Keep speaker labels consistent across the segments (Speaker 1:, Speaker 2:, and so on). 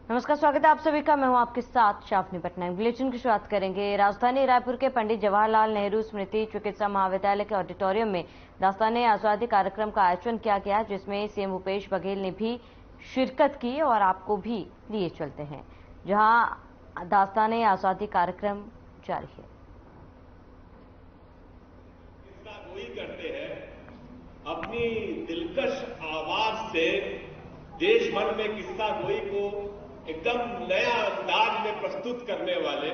Speaker 1: नमस्कार, स्वागत है आप सभी का। मैं हूं आपके साथ शाफनी पटनायक। बुलेटिन की शुरुआत करेंगे। राजधानी रायपुर के पंडित जवाहरलाल नेहरू स्मृति चिकित्सा महाविद्यालय के ऑडिटोरियम में दास्ताने आजादी कार्यक्रम का आयोजन किया गया, जिसमें सीएम भूपेश बघेल ने भी शिरकत की और आपको भी लिए चलते हैं, जहां दास्ताने आजादी कार्यक्रम जारी है।
Speaker 2: करते हैं अपनी दिलकश आवाज से देश भर में किस्सा गोई को एकदम नया अंदाज में प्रस्तुत करने वाले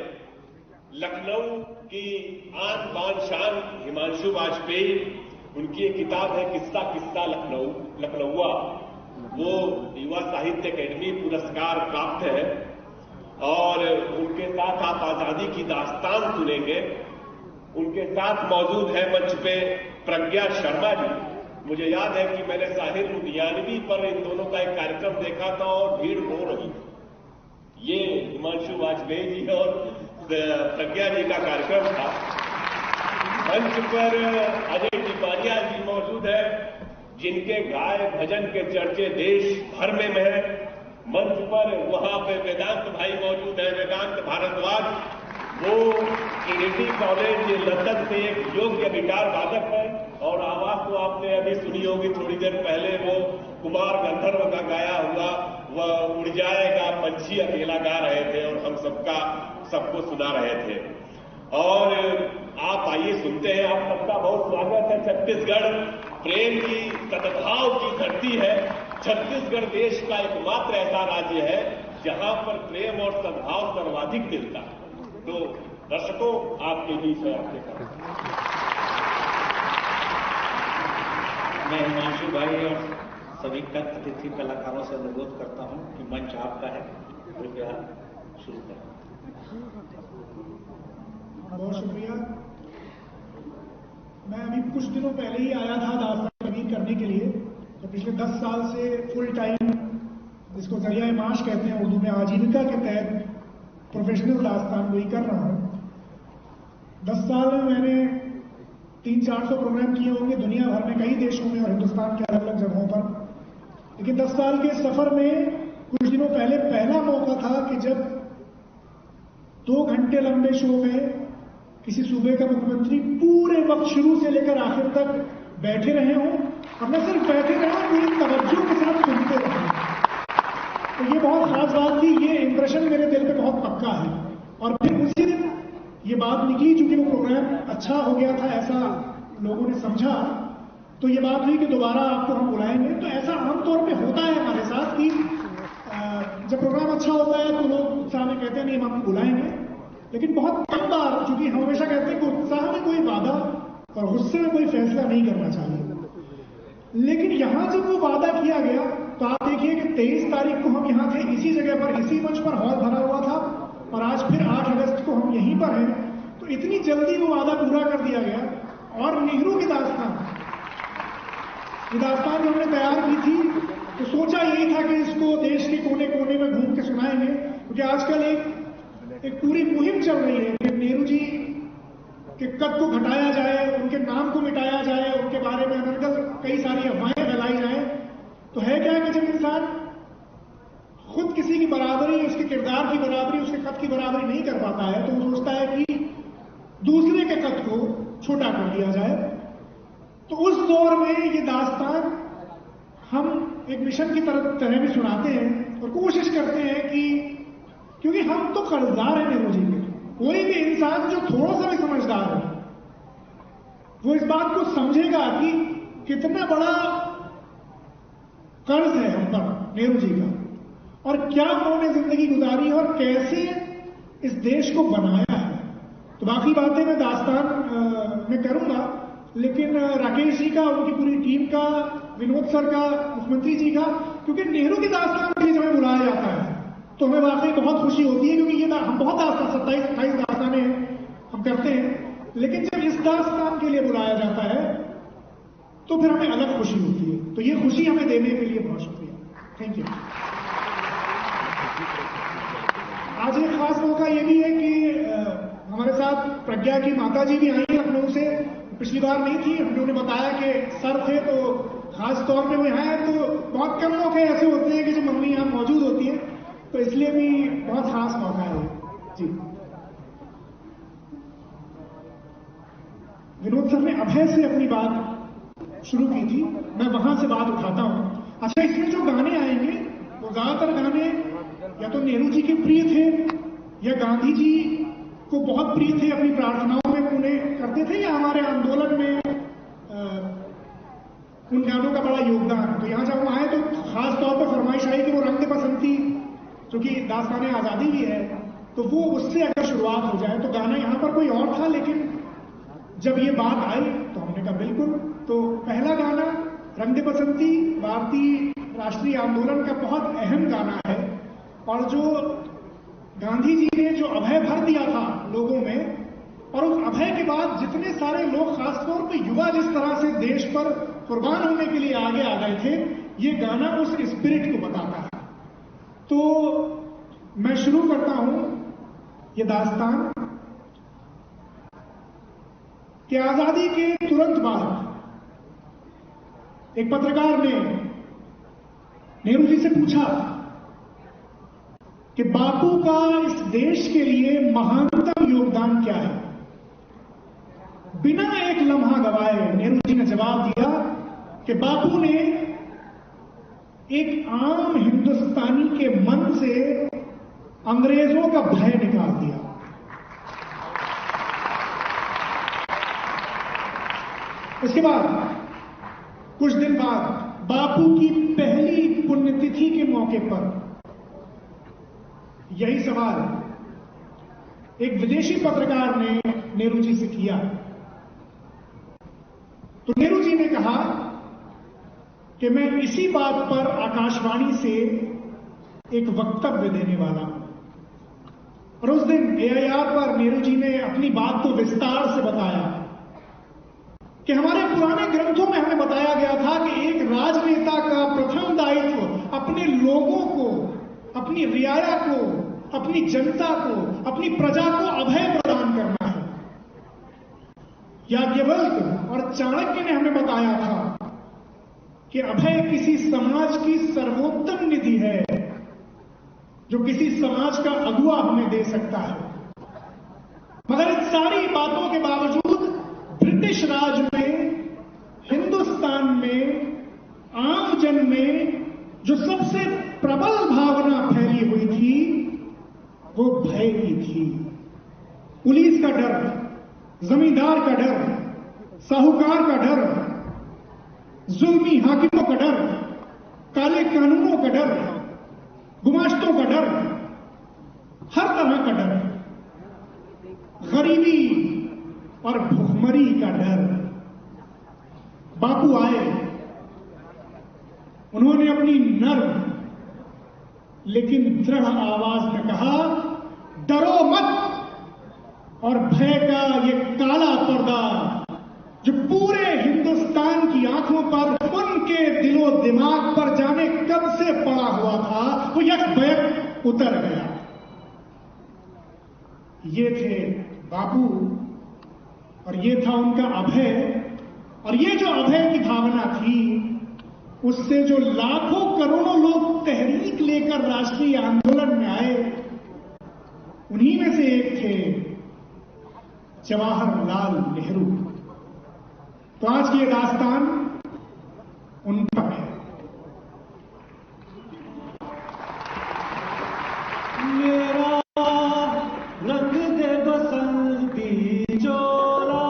Speaker 2: लखनऊ की आन बान शान हिमांशु वाजपेयी, उनकी एक किताब है किस्सा किस्सा लखनऊआ। वो युवा साहित्य अकेडमी पुरस्कार प्राप्त है और उनके साथ आप आजादी की दास्तान सुनेंगे। उनके साथ मौजूद है मंच पे प्रज्ञा शर्मा जी। मुझे याद है कि मैंने साहिर लुधियानवी पर इन दोनों का एक कार्यक्रम देखा था और भीड़ हो रही थी। ये हिमांशु वाजपेयी जी और प्रज्ञा जी का कार्यक्रम था। मंच पर अजय टिपानिया जी मौजूद है, जिनके गाय भजन के चर्चे देश भर में है। मंच पर वहां पे वेदांत भाई मौजूद है, वेदांत भारद्वाज। वो ट्रिनिटी कॉलेज लंदन से एक योग्य गिटार वादक है और आवाज तो आपने अभी सुनी होगी थोड़ी देर पहले, वो कुमार गंधर्व का गाया हुआ वह उड़ जाएगा पंछी अकेला गा रहे थे और हम सबको सुना रहे थे। और आप आइए सुनते हैं। आप सबका बहुत स्वागत है। छत्तीसगढ़ प्रेम की सद्भाव की धरती है। छत्तीसगढ़ देश का एकमात्र ऐसा राज्य है जहां पर प्रेम और सद्भाव सर्वाधिक मिलता है। तो दर्शकों, आपके बीच है आपके साथ
Speaker 3: मैं हिमांशु भाई और सभी अतिथि कलाकारों से अनुरोध करता हूं कि मंच आपका है, कृपया शुरू करें।
Speaker 4: बहुत शुक्रिया। मैं अभी कुछ दिनों पहले ही आया था दास्तान नवीन करने के लिए। तो पिछले 10 साल से फुल टाइम, जिसको जरिया माश कहते हैं उर्दू में, आजीविका के तहत प्रोफेशनल दास्तान गोई कर रहा हूं। 10 साल में मैंने 300-400 प्रोग्राम किए होंगे दुनिया भर में, कई देशों में और हिंदुस्तान के अलग अलग जगहों पर। लेकिन 10 साल के सफर में कुछ दिनों पहले पहला मौका था कि जब 2 घंटे लंबे शो में किसी सूबे का मुख्यमंत्री पूरे वक्त शुरू से लेकर आखिर तक बैठे रहे हों, और न सिर्फ बैठे रहे हों, पूरी तवज्जो के साथ सुनते रहे। तो ये बहुत खास बात थी। ये इंप्रेशन मेरे दिल पे बहुत पक्का है। और फिर उसी दिन ये बात निकली, चूंकि वो प्रोग्राम अच्छा हो गया था ऐसा लोगों ने समझा, तो ये बात हुई कि दोबारा आपको हम बुलाएंगे। तो ऐसा आमतौर पे होता है हमारे साथ कि जब प्रोग्राम अच्छा होता है तो लोग उत्साह में कहते हैं नहीं हम आपको बुलाएंगे। लेकिन बहुत कम बार, चूंकि हम हमेशा कहते हैं कि उत्साह में कोई वादा और गुस्से में कोई फैसला नहीं करना चाहिए। लेकिन यहां जब वो वादा किया गया तो आप देखिए कि 23 तारीख को हम यहां थे, इसी जगह पर, इसी मंच पर हॉल भरा हुआ था, और आज फिर 8 अगस्त को हम यहीं पर हैं। तो इतनी जल्दी वो वादा पूरा कर दिया गया। और नेहरू की दास्तान, ये दास्तान जो हमने तैयार की थी, तो सोचा यही था कि इसको देश के कोने कोने में घूम के सुनाएंगे, क्योंकि आजकल एक पूरी मुहिम चल रही है कि नेहरू जी के कद को घटाया जाए, उनके नाम को मिटाया जाए, उनके बारे में अनर्गल कई सारी अफवाहें फैलाई जाए। तो है क्या कि जब इंसान खुद किसी की बराबरी, उसके किरदार की बराबरी, उसके कद की बराबरी नहीं कर पाता है, तो वो सोचता है कि दूसरे के कद को छोटा कर दिया जाए। तो उस दौर में ये दास्तान हम एक मिशन की तरह भी सुनाते हैं और कोशिश करते हैं कि, क्योंकि हम तो कर्जदार हैं नेहरू जी के। कोई भी इंसान जो थोड़ा सा भी समझदार है वो इस बात को समझेगा कि कितना बड़ा कर्ज है हम पर नेहरू जी का, और क्या उन्होंने जिंदगी गुजारी और कैसे इस देश को बनाया है। तो बाकी बातें मैं दास्तान में करूंगा, लेकिन राकेश जी का, उनकी पूरी टीम का, विनोद सर का, मुख्यमंत्री जी का, क्योंकि नेहरू की दास्तान के लिए हमें बुलाया जाता है तो हमें वाकई बहुत खुशी होती है, क्योंकि ये हम बहुत दास्तान 27-28 दास्तानें हम करते हैं, लेकिन जब इस दास्तान के लिए बुलाया जाता है तो फिर हमें अलग खुशी होती है। तो ये खुशी हमें देने के लिए बहुत शुक्रिया। Thank you. आज एक खास मौका ये भी है कि हमारे साथ प्रज्ञा की माता जी भी आई हैं लखनऊ से। पिछली बार नहीं थी, उन्होंने बताया कि सर थे तो खास तौर पे वो यहाँ है। तो बहुत कम मौके ऐसे होते हैं कि जब मम्मी यहाँ मौजूद होती है, तो इसलिए इसलिए भी बहुत खास मौका है जी। विनोद सर ने अभय से अपनी बात शुरू की थी, मैं वहां से बात उठाता हूं। अच्छा, इसमें जो गाने आएंगे वो ज्यादातर गाने या तो नेहरू जी के प्रिय थे या गांधी जी को बहुत प्रिय थे, अपनी प्रार्थनाओं में उन्हें करते थे, या हमारे आंदोलन में उन गानों का बड़ा योगदान है। तो यहां जब हम आए तो खास तौर पर फरमाइश आई कि वो रंग दे बसंती, क्योंकि दास्ताने आजादी भी है, तो वो उससे अगर शुरुआत हो जाए। तो गाना यहां पर कोई और था, लेकिन जब ये बात आई तो हमने कहा बिल्कुल। तो पहला गाना रंग दे बसंती भारतीय राष्ट्रीय आंदोलन का बहुत अहम गाना है, और जो गांधी जी ने जो अभय भर दिया था लोगों में, और उस अभय के बाद जितने सारे लोग, खासतौर पर युवा जिस तरह से देश पर कुर्बान होने के लिए आगे आ गए थे, ये गाना उस स्पिरिट को बताता है। तो मैं शुरू करता हूं ये दास्तान कि आजादी के तुरंत बाद एक पत्रकार ने नेहरू जी से पूछा कि बापू का इस देश के लिए महानतम योगदान क्या है। बिना एक लम्हा गवाए नेहरू जी ने जवाब दिया कि बापू ने एक आम हिंदुस्तानी के मन से अंग्रेजों का भय निकाल दिया। इसके बाद कुछ दिन बाद बापू की पहली पुण्यतिथि के मौके पर यही सवाल एक विदेशी पत्रकार ने नेहरू जी से किया। तो नेहरू जी ने कहा कि मैं इसी बात पर आकाशवाणी से एक वक्तव्य देने वाला हूं। और उस दिन एआईआर पर नेहरू जी ने अपनी बात को विस्तार से बताया कि हमारे पुराने ग्रंथों में हमें बताया गया था कि एक राजनेता का प्रथम दायित्व अपने लोगों को, अपनी रियाया को, अपनी जनता को, अपनी प्रजा को अभय प्रदान करना है। याज्ञवल्क्य और चाणक्य ने हमें बताया था कि अभय किसी समाज की सर्वोत्तम निधि है जो किसी समाज का अगुआ हमें दे सकता है। मगर इन सारी बातों के बावजूद ब्रिटिश राज में, हिंदुस्तान में, आम जन में जो सबसे प्रबल भावना फैली हुई थी वो भय की थी। पुलिस का डर, जमींदार का डर, साहूकार का डर, जुल्मी हाकिमों का डर, काले कानूनों का डर, गुमाश्तों का डर, हर तरह का डर, गरीबी और भुखमरी का डर। बापू आए, उन्होंने अपनी नर्म लेकिन दृढ़ आवाज में कहा, डरो मत। और भय का ये काला पर्दा जो पूरे हिंदुस्तान की आंखों पर, उनके दिलो दिमाग पर जाने कब से पड़ा हुआ था, वो यकबयक उतर गया। ये थे बापू और ये था उनका अभय। और ये जो अभय की भावना थी, उससे जो लाखों करोड़ों लोग तहरीक लेकर राष्ट्रीय आंदोलन में आए, उन्हीं में से एक थे जवाहरलाल नेहरू। तो आज की ये दास्तान उनका है।
Speaker 3: मेरा रंग दे बसंती चोला,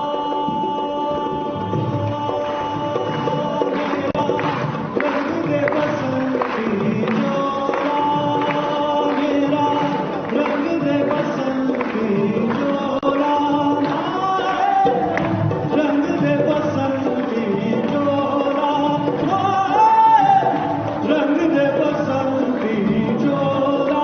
Speaker 3: रंग दे बसंती चोला, मेरा रंग दे बसंती चोला, रंग दे बसंती चोला, रंग दे बसंती चोला।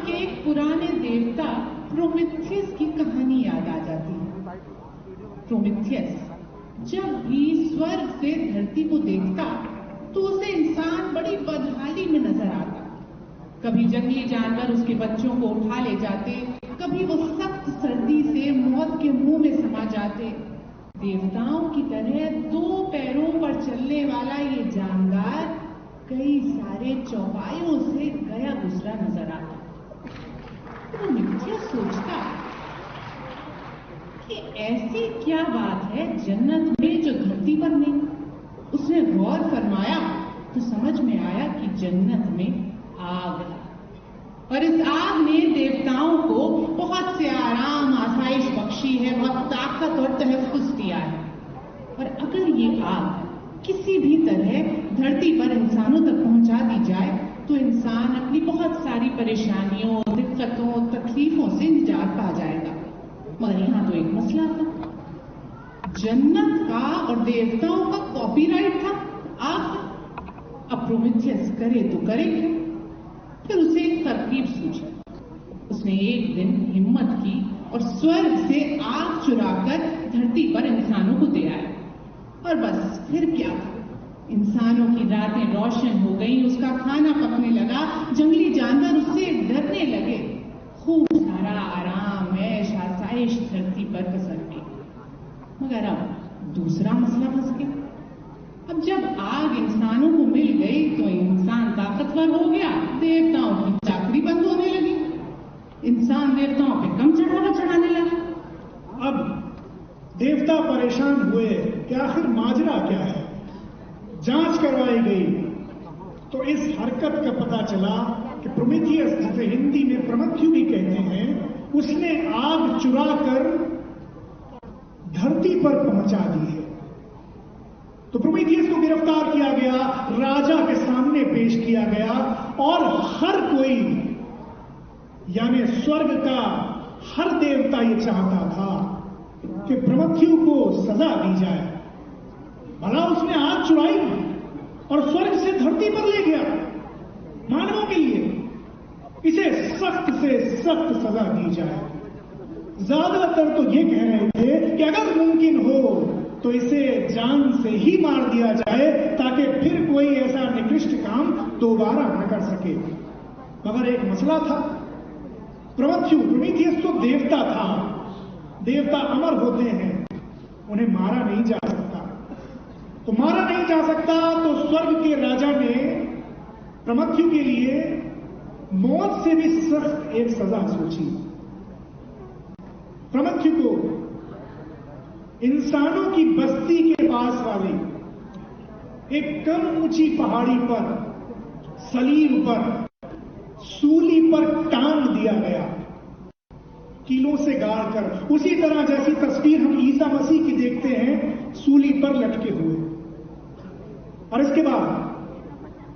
Speaker 5: के एक पुराने देवता प्रोमेथियस की कहानी याद आ जाती है। प्रोमेथियस जब भी स्वर्ग से धरती को देखता तो उसे इंसान बड़ी बदहाली में नजर आता। कभी जंगली जानवर उसके बच्चों को उठा ले जाते, कभी वो सख्त सर्दी से मौत के मुंह में समा जाते। देवताओं की तरह 2 पैरों पर चलने वाला ये जानदार कई सारे चौपायों से गया गुजरा नजर आता। तो प्रोमेथियस सोचता कि ऐसी क्या बात है जन्नत में जो धरती पर नहीं। उसने गौर फरमाया तो समझ में आया कि जन्नत में आग है और इस आग ने देवताओं को बहुत से आराम आसाइश बख्शी है, बहुत ताकत और तहफ्फुज़ दिया है। और अगर ये आग किसी भी तरह धरती पर इंसानों तक पहुंचा दी जाए तो इंसान अपनी बहुत सारी परेशानियों, दिक्कतों, तकलीफों से निजात पा जाएगा। मगर यहां तो एक मसला था, जन्नत का और देवताओं का कॉपीराइट था आग। अब प्रोमेथियस करे तो करे क्या? फिर उसे एक तरकीब सूझी। उसने एक दिन हिम्मत की और स्वर्ग से आग चुराकर धरती पर इंसानों को दे आया। और बस फिर क्या था, इंसानों की रातें रोशन हो गई, उसका खाना पकने लगा, जंगली जानवर उससे डरने लगे। खूब सारा आराम, ऐश, आसाइश धरती पर पसर गई। मगर अब दूसरा मसला फंस गया। अब जब आग इंसानों को मिल गई तो इंसान ताकतवर हो गया, देवताओं की चाकरी बंद होने लगी, इंसान देवताओं पे कम चढ़ाने लगा।
Speaker 4: अब देवता परेशान हुए कि आखिर माजरा क्या है। जांच करवाई गई तो इस हरकत का पता चला कि प्रोमेथियस, जिसे हिंदी में प्रमथ्यु भी कहते हैं, उसने आग चुरा कर धरती पर पहुंचा दी है। तो प्रोमेथियस को गिरफ्तार किया गया, राजा के सामने पेश किया गया और हर कोई, यानी स्वर्ग का हर देवता ये चाहता था कि प्रमथ्यु को सजा दी जाए। भला उसने आग चुराई और स्वर्ग से धरती पर ले गया मानवों के लिए, इसे सख्त से सख्त सजा दी जाए। ज्यादातर तो ये कह रहे थे कि अगर मुमकिन हो तो इसे जान से ही मार दिया जाए ताकि फिर कोई ऐसा निकृष्ट काम दोबारा न कर सके। मगर एक मसला था, प्रोमेथियस तो देवता था, देवता अमर होते हैं, उन्हें मारा नहीं जा सकता। तो मारा नहीं जा सकता तो स्वर्ग के राजा ने प्रोमेथियस के लिए मौत से भी सख्त एक सजा सोची। प्रोमेथियस को इंसानों की बस्ती के पास वाली एक कम ऊंची पहाड़ी पर, सलीब पर, सूली पर टांग दिया गया, कीलों से गाड़कर, उसी तरह जैसी तस्वीर हम ईसा मसीह की देखते हैं, सूली पर लटके हुए। और इसके बाद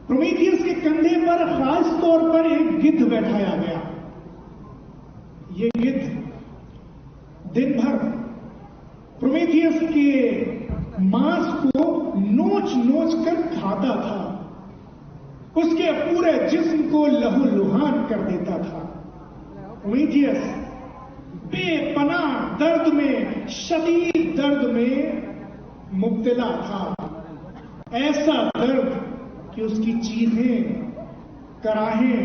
Speaker 4: प्रोमेथियस के कंधे पर खास तौर पर एक गिद्ध बैठाया गया। ये गिद्ध दिन भर प्रोमेथियस के मांस को नोच नोच कर खाता था, उसके पूरे जिस्म को लहूलुहान कर देता था। प्रोमेथियस बेपनाह दर्द में, शदीद दर्द में मुब्तला था। ऐसा दर्द कि उसकी चीखें, कराहें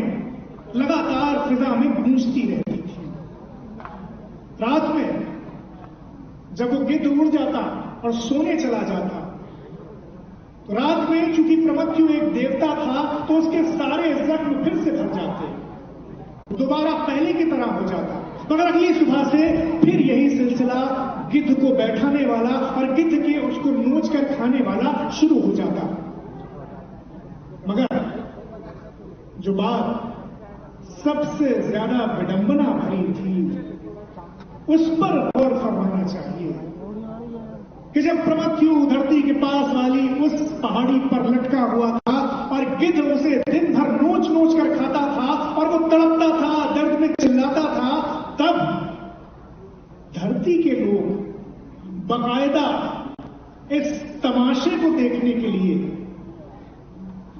Speaker 4: लगातार फिजा में गूंजती रहती थी। रात में जब वो गिद्ध उड़ जाता और सोने चला जाता तो रात में चूंकि प्रोमेथियस एक देवता था तो उसके सारे जख्म फिर से भर जाते, दोबारा पहले की तरह हो जाता। मगर अगली सुबह से फिर यही सिलसिला, गिद्ध को बैठाने वाला और गिद्ध के उसको नोच कर खाने वाला शुरू हो जाता। मगर जो बात सबसे ज्यादा विडंबना भरी थी उस पर गौर फरमाना चाहिए कि जब प्रोमेथियस धरती के पास वाली उस पहाड़ी पर लटका हुआ था और गिद्ध उसे दिन भर नोच नोच कर खाता था और वो तड़पता था, दर्द में चिल्लाता था, तब धरती के लोग बाकायदा इस तमाशे को देखने के लिए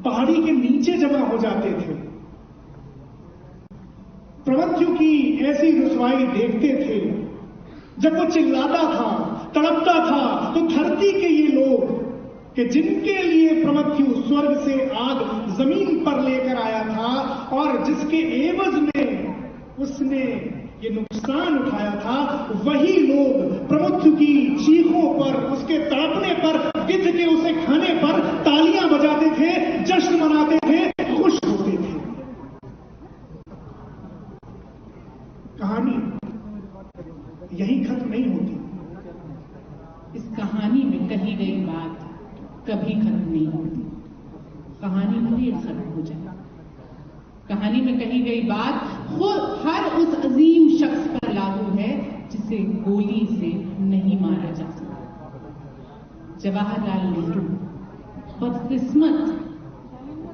Speaker 4: पहाड़ी के नीचे जमा हो जाते थे। प्रमथ्यु की ऐसी रुसवाई देखते थे। जब वो चिल्लाता था, तड़पता था, तो धरती के ये लोग कि जिनके लिए प्रमथ्यु स्वर्ग से आग जमीन पर लेकर आया था और जिसके एवज में उसने ये नुकसान उठाया था, वही लोग प्रमथ्यु की चीखों पर, उसके तड़पने पर, गिद्ध के उसे खाने पर तालियां बजाते थे, जश्न मनाते थे, खुश होते थे। कहानी यही खत्म नहीं होती।
Speaker 5: इस कहानी में कही गई बात कभी खत्म नहीं होती। कहानी भले खत्म हो जाए, कहानी में कही गई बात खुद हर उस अजीम शख्स पर लागू है जिसे गोली से नहीं मारा जा सकता। जवाहरलाल नेहरू बदकिस्मत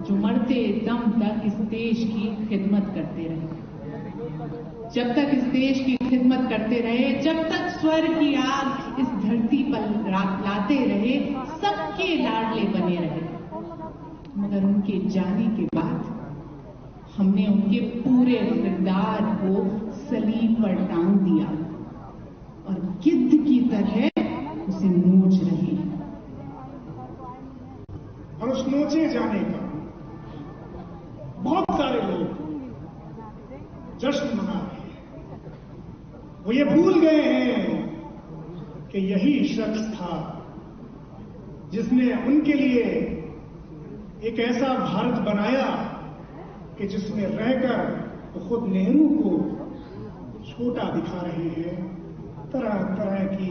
Speaker 5: जो मरते दम तक इस देश की खिदमत करते रहे। जब तक इस देश की खिदमत करते रहे, जब तक स्वर्ग की आग इस धरती पर लाते रहे, सबके लाडले बने रहे। मगर उनके जाने के बाद हमने उनके पूरे किरदार को सलीब पर टांग दिया और गिद्ध की तरह उसे नोच रहे हैं।
Speaker 4: और उस नोचे जाने का बहुत सारे लोग जश्न मना रहे हैं। वो ये भूल गए हैं कि यही शख्स था जिसने उनके लिए एक ऐसा भारत बनाया कि जिसमें रहकर वो खुद नेहरू को छोटा दिखा रहे हैं, तरह तरह की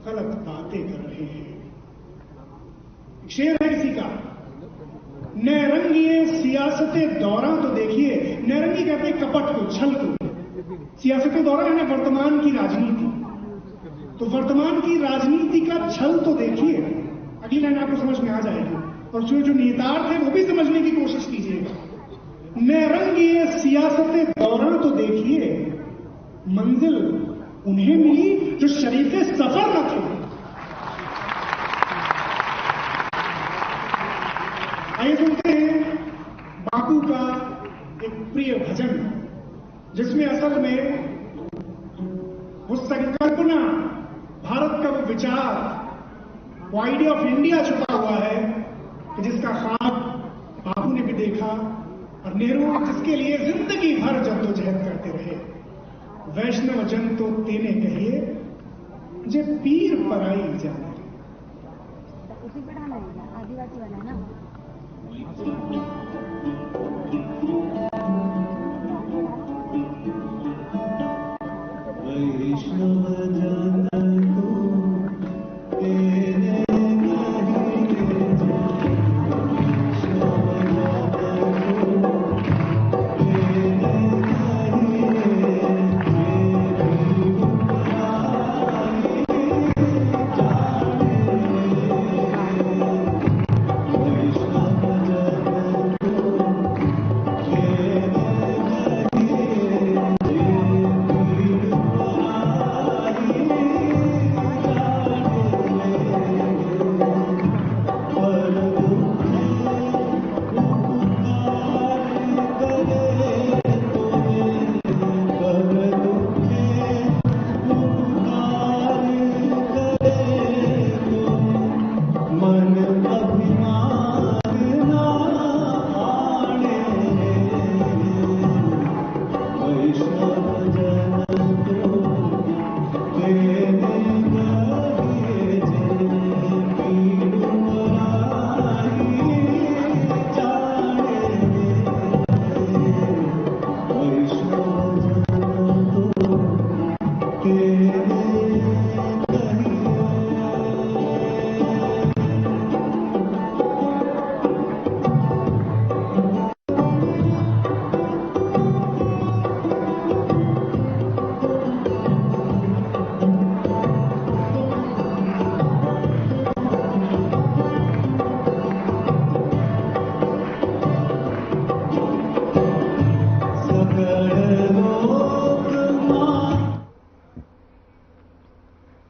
Speaker 4: गलत बातें कर रहे हैं। एक शेर है किसी का, नैरंगिए सियासते दौरा तो देखिए, नैरंगी कहते हैं कपट को, छल को। सियासते दौरा यानी वर्तमान की राजनीति। तो वर्तमान की राजनीति का छल तो देखिए, अगली लाइन आपको समझ में आ जाएगी। और जो नेतार थे वो भी समझने की कोशिश कीजिएगा। नैरंगिए सियासते दौरा तो देखिए, मंजिल उन्हें मिली जो शरीफे सफर न थे। आइए सुनते हैं बापू का एक प्रिय भजन, जिसमें असल में वो संकल्पना, भारत का वो विचार, वो आइडिया ऑफ इंडिया छुपा हुआ है कि जिसका ख्वाब बापू ने भी देखा और नेहरू जिसके लिए जिंदगी भर जद्दोजहद करते रहे। वैष्णव जन तो तेने कहिए जे पीर पराई जाने।
Speaker 1: उसी पे डालना है, आदिवासी वाला है ना।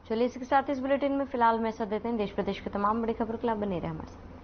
Speaker 1: चलिए इसी के साथ इस बुलेटिन में फिलहाल में ऐसा देते हैं। देश प्रदेश की तमाम बड़ी खबरों के लिए बने रहे हमारे साथ।